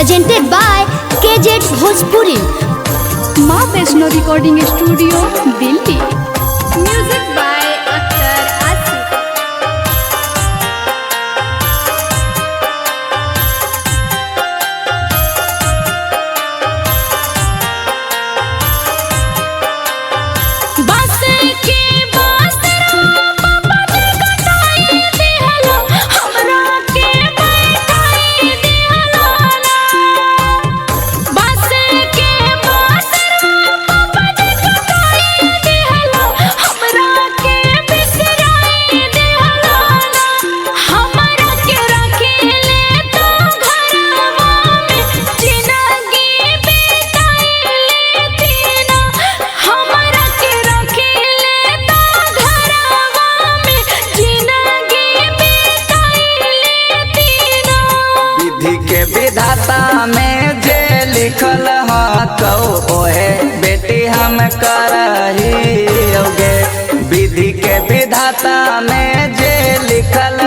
presented by KZ Bhojpuri। माँ Vaishno recording studio Delhi. Music by Akhtar Asif. विधाता में जे लिखल कौ ओहे बेटी हम करहियोगे। विधि के विधाता में जे लिखल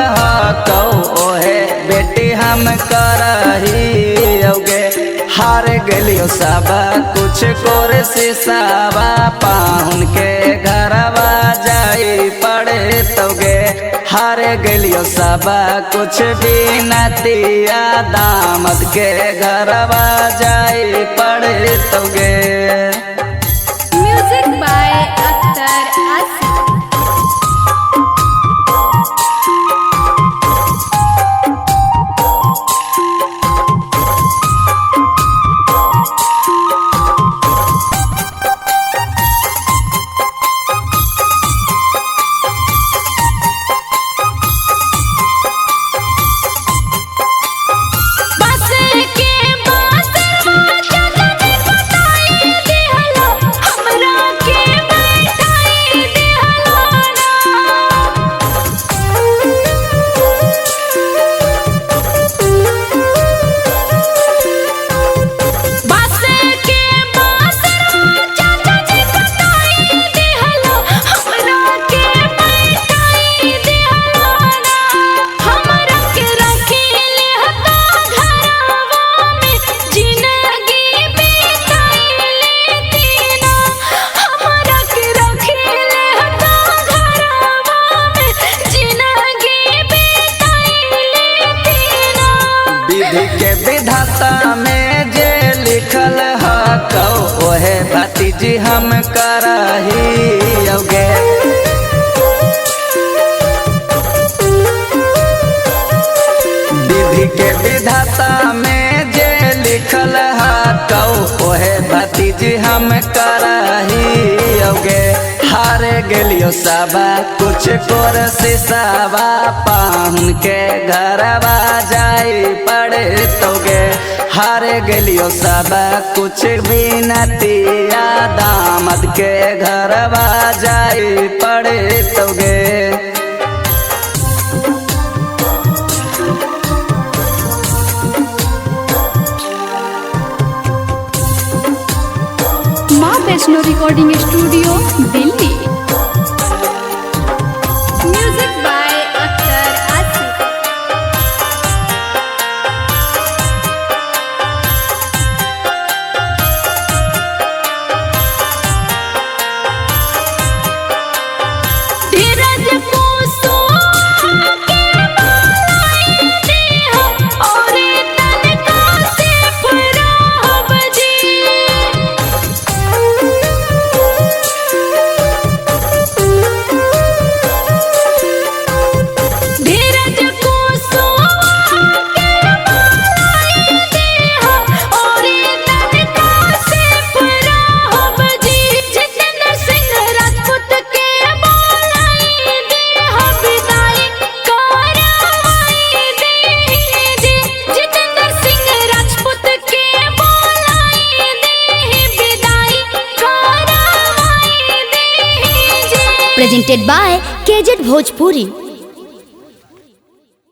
कौ ओहे बेटी हम करहियोगे। हार गेलियो सब कुछ कोर सिसावा पाहुन के घरवा जाई पड़े तोगे। हार गेलियो सब कुछ भी नतिया दामद के घरवा जाई पड़े तोगे। Music by Akhtar Asif. के विधाता में जे लिखल कौ ओहे भतीजी हम करहियोगे। विधि के विधाता में जे लिखल कौ ओहे भतीजी हम करहियोगे। हार गेलियो सब कुछ कोर सिसावा पाहुन के घरवा जाई पड़े तोगे। हार गेलियो सब कुछ भी नतिया दामद के घरवा जाई पड़े तोगे। माँ Vaishno recording studio Delhi. Music by Akhtar Asif. Dheeraj को presented by KZ Bhojpuri।